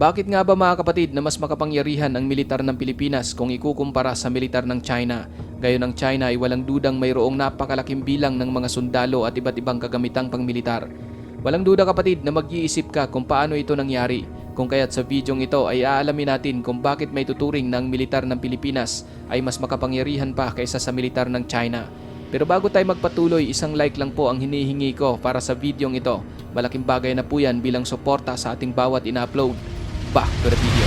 Bakit nga ba mga kapatid na mas makapangyarihan ang militar ng Pilipinas kung ikukumpara sa militar ng China? Gayon ang China ay walang dudang mayroong napakalaking bilang ng mga sundalo at iba't ibang kagamitang pangmilitar. Walang duda kapatid na mag-iisip ka kung paano ito nangyari. Kung kaya't sa videong ito ay aalamin natin kung bakit may tuturing na ang militar ng Pilipinas ay mas makapangyarihan pa kaysa sa militar ng China. Pero bago tayo magpatuloy, isang like lang po ang hinihingi ko para sa videong ito. Malaking bagay na po yan bilang suporta sa ating bawat ina-upload. Back to the video.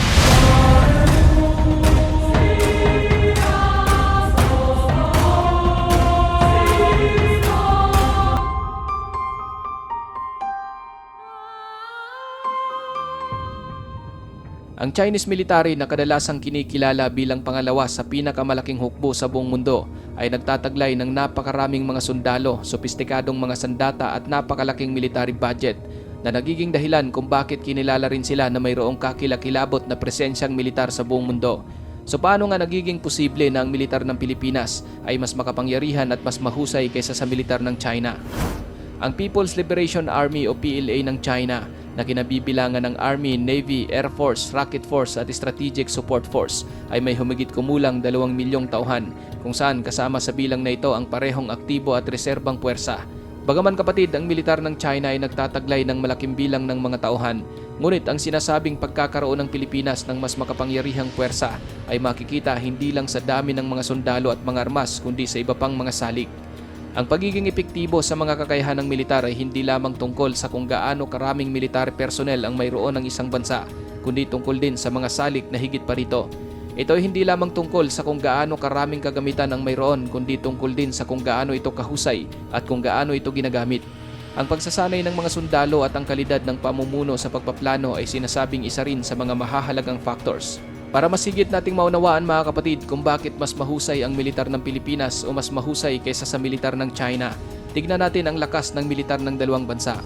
Ang Chinese military na kadalasang kinikilala bilang pangalawa sa pinakamalaking hukbo sa buong mundo ay nagtataglay ng napakaraming mga sundalo, sopistikadong mga sandata at napakalaking military budget na nagiging dahilan kung bakit kinilala rin sila na mayroong kakilakilabot na presensyang militar sa buong mundo. So paano nga nagiging posible na ang militar ng Pilipinas ay mas makapangyarihan at mas mahusay kaysa sa militar ng China? Ang People's Liberation Army o PLA ng China na kinabibilangan ng Army, Navy, Air Force, Rocket Force at Strategic Support Force ay may humigit kumulang 2 milyong tauhan kung saan kasama sa bilang na ito ang parehong aktibo at reserbang puwersa. Bagaman kapatid, ang militar ng China ay nagtataglay ng malaking bilang ng mga tauhan, ngunit ang sinasabing pagkakaroon ng Pilipinas ng mas makapangyarihang puwersa ay makikita hindi lang sa dami ng mga sundalo at mga armas kundi sa iba pang mga salik. Ang pagiging epektibo sa mga kakayahan ng militar ay hindi lamang tungkol sa kung gaano karaming military personnel ang mayroon ng isang bansa, kundi tungkol din sa mga salik na higit pa rito. Ito ay hindi lamang tungkol sa kung gaano karaming kagamitan ang mayroon, kundi tungkol din sa kung gaano ito kahusay at kung gaano ito ginagamit. Ang pagsasanay ng mga sundalo at ang kalidad ng pamumuno sa pagpaplano ay sinasabing isa rin sa mga mahahalagang factors. Para masigit nating maunawaan mga kapatid kung bakit mas mahusay ang militar ng Pilipinas o mas mahusay kaysa sa militar ng China, tignan natin ang lakas ng militar ng dalawang bansa.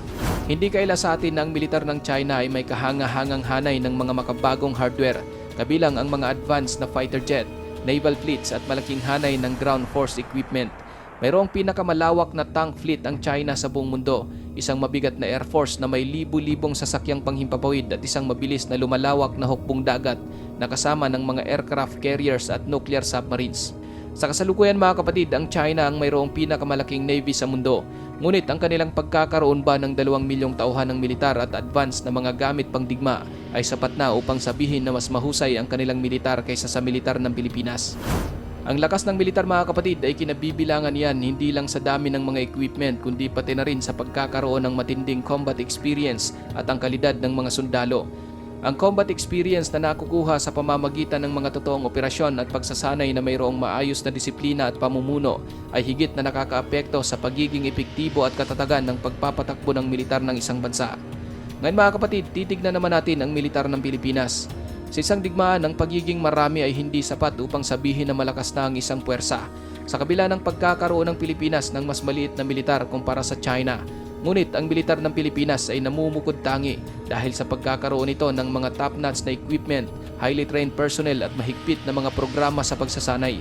Hindi kaila sa atin na ang militar ng China ay may kahanga-hangang hanay ng mga makabagong hardware, kabilang ang mga advanced na fighter jet, naval fleets at malaking hanay ng ground force equipment. Mayroong pinakamalawak na tank fleet ang China sa buong mundo, isang mabigat na air force na may libu-libong sasakyang panghimpapawid at isang mabilis na lumalawak na hukbong dagat na kasama ng mga aircraft carriers at nuclear submarines. Sa kasalukuyan mga kapatid, ang China ang mayroong pinakamalaking navy sa mundo, ngunit ang kanilang pagkakaroon ba ng 2 milyong tauhan ng militar at advanced na mga gamit pangdigma ay sapat na upang sabihin na mas mahusay ang kanilang militar kaysa sa militar ng Pilipinas. Ang lakas ng militar mga kapatid ay kinabibilangan yan hindi lang sa dami ng mga equipment kundi pati na rin sa pagkakaroon ng matinding combat experience at ang kalidad ng mga sundalo. Ang combat experience na nakukuha sa pamamagitan ng mga totoong operasyon at pagsasanay na mayroong maayos na disiplina at pamumuno ay higit na nakakaapekto sa pagiging epektibo at katatagan ng pagpapatakbo ng militar ng isang bansa. Ngayon mga kapatid, titignan naman natin ang militar ng Pilipinas. Sa isang digmaan, ang pagiging marami ay hindi sapat upang sabihin na malakas na ang isang puwersa. Sa kabila ng pagkakaroon ng Pilipinas ng mas maliit na militar kumpara sa China, ngunit ang militar ng Pilipinas ay namumukod tangi dahil sa pagkakaroon nito ng mga top-notch na equipment, highly trained personnel at mahigpit na mga programa sa pagsasanay.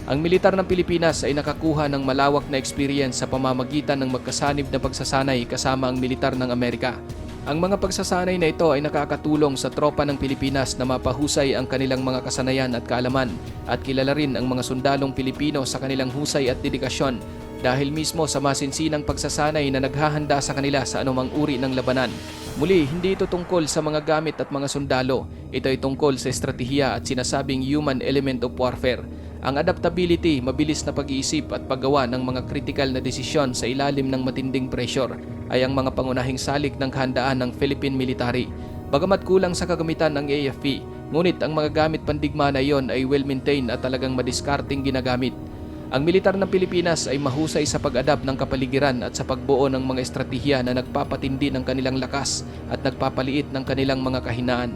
Ang militar ng Pilipinas ay nakakuha ng malawak na experience sa pamamagitan ng magkasanib na pagsasanay kasama ang militar ng Amerika. Ang mga pagsasanay na ito ay nakakatulong sa tropa ng Pilipinas na mapahusay ang kanilang mga kasanayan at kaalaman at kilala rin ang mga sundalong Pilipino sa kanilang husay at dedikasyon dahil mismo sa masinsinang pagsasanay na naghahanda sa kanila sa anumang uri ng labanan. Muli, hindi ito tungkol sa mga gamit at mga sundalo. Ito ay tungkol sa estratehiya at sinasabing human element of warfare. Ang adaptability, mabilis na pag-iisip at paggawa ng mga critical na desisyon sa ilalim ng matinding pressure ay ang mga pangunahing salik ng kahandaan ng Philippine military. Bagamat kulang sa kagamitan ng AFP, ngunit ang mga gamit pandigma na iyon ay well-maintained at talagang madiskarting ginagamit. Ang militar ng Pilipinas ay mahusay sa pag-adapt ng kapaligiran at sa pagbuo ng mga estratehiya na nagpapatindi ng kanilang lakas at nagpapaliit ng kanilang mga kahinaan.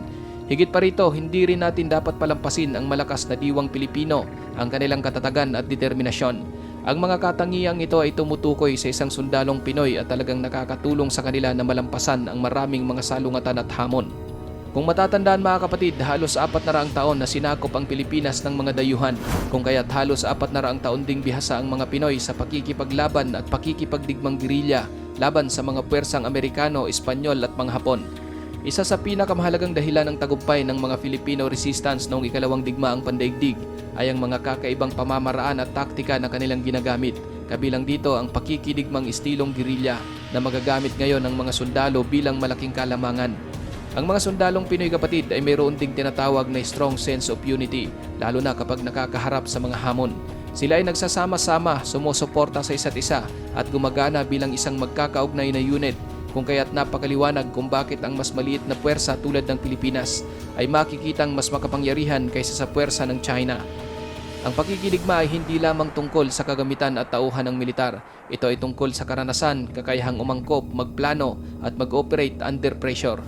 Higit pa rito, hindi rin natin dapat palampasin ang malakas na diwang Pilipino, ang kanilang katatagan at determinasyon. Ang mga katangiang ito ay tumutukoy sa isang sundalong Pinoy at talagang nakakatulong sa kanila na malampasan ang maraming mga salungatan at hamon. Kung matatandaan mga kapatid, halos 400 taon na sinakop ang Pilipinas ng mga dayuhan, kung kaya't halos 400 taon ding bihasa ang mga Pinoy sa pakikipaglaban at pakikipagdigmang gerilya laban sa mga puwersang Amerikano, Espanyol at mga Hapon. Isa sa pinakamahalagang dahilan ng tagumpay ng mga Filipino resistance noong ikalawang digmaang pandaigdig ay ang mga kakaibang pamamaraan at taktika na kanilang ginagamit. Kabilang dito ang pakikidigmang istilong gerilya na magagamit ngayon ng mga sundalo bilang malaking kalamangan. Ang mga sundalong Pinoy kapatid ay mayroon ding tinatawag na strong sense of unity, lalo na kapag nakakaharap sa mga hamon. Sila ay nagsasama-sama, sumusuporta sa isa't isa at gumagana bilang isang magkakaugnay na unit, kung kaya't napakaliwanag kung bakit ang mas maliit na puwersa tulad ng Pilipinas ay makikitang mas makapangyarihan kaysa sa puwersa ng China. Ang pakikidigma ay hindi lamang tungkol sa kagamitan at tauhan ng militar. Ito ay tungkol sa karanasan, kakayahang umangkop, magplano at mag-operate under pressure.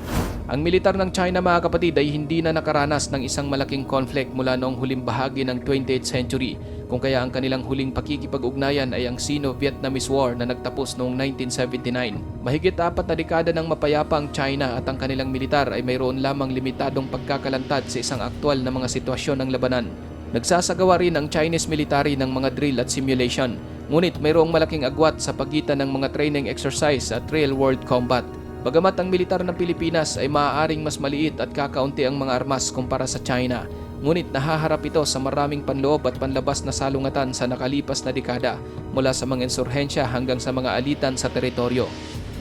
Ang militar ng China, mga kapatid, ay hindi na nakaranas ng isang malaking conflict mula noong huling bahagi ng 20th century, kung kaya ang kanilang huling pakikipag-ugnayan ay ang Sino-Vietnamese War na nagtapos noong 1979. Mahigit 4 na dekada ng mapayapa ang China at ang kanilang militar ay mayroon lamang limitadong pagkakalantad sa isang aktwal na mga sitwasyon ng labanan. Nagsasagawa rin ang Chinese military ng mga drill at simulation, ngunit mayroong malaking agwat sa pagitan ng mga training exercise at real-world combat. Bagamat ang militar ng Pilipinas ay maaaring mas maliit at kakaunti ang mga armas kumpara sa China, ngunit nahaharap ito sa maraming panloob at panlabas na salungatan sa nakalipas na dekada, mula sa mga insurhensya hanggang sa mga alitan sa teritoryo.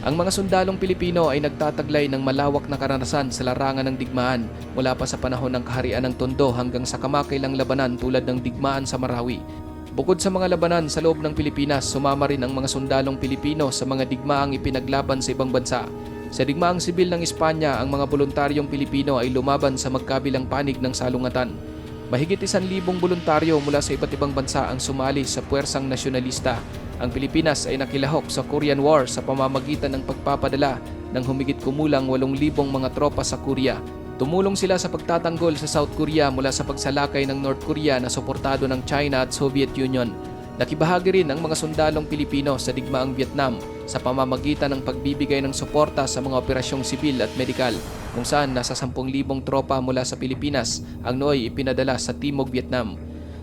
Ang mga sundalong Pilipino ay nagtataglay ng malawak na karanasan sa larangan ng digmaan, mula pa sa panahon ng kaharian ng Tondo hanggang sa kamakailang labanan tulad ng digmaan sa Marawi. Bukod sa mga labanan sa loob ng Pilipinas, sumama rin ang mga sundalong Pilipino sa mga digmaang ipinaglaban sa ibang bansa. Sa digmaang sibil ng Espanya, ang mga voluntaryong Pilipino ay lumaban sa magkabilang panig ng salungatan. Mahigit 1,000 voluntaryo mula sa iba't ibang bansa ang sumali sa puwersang nasyonalista. Ang Pilipinas ay nakilahok sa Korean War sa pamamagitan ng pagpapadala ng humigit kumulang 8,000 mga tropa sa Korea. Tumulong sila sa pagtatanggol sa South Korea mula sa pagsalakay ng North Korea na suportado ng China at Soviet Union. Nakibahagi rin ang mga sundalong Pilipino sa digmaang Vietnam sa pamamagitan ng pagbibigay ng suporta sa mga operasyong sibil at medikal, kung saan nasa 10,000 tropa mula sa Pilipinas ang nooy ipinadala sa Timog Vietnam.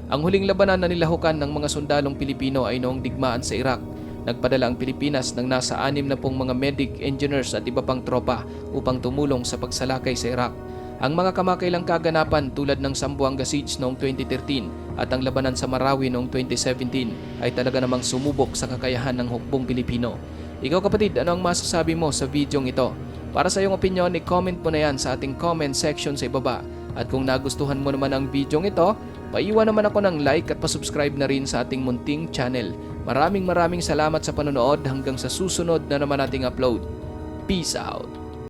Ang huling labanan na nilahukan ng mga sundalong Pilipino ay noong digmaan sa Iraq. Nagpadala ang Pilipinas ng nasa 60 mga medic, engineers at iba pang tropa upang tumulong sa pagsalakay sa Iraq. Ang mga kamakailang kaganapan tulad ng Zamboanga Siege noong 2013 at ang labanan sa Marawi noong 2017 ay talaga namang sumubok sa kakayahan ng hukbong Pilipino. Ikaw kapatid, ano ang masasabi mo sa videong ito? Para sa iyong opinion, i-comment mo na yan sa ating comment section sa ibaba. At kung nagustuhan mo naman ang videong ito, paiwan naman ako ng like at pasubscribe na rin sa ating munting channel. Maraming salamat sa panonood, hanggang sa susunod na naman nating upload. Peace out!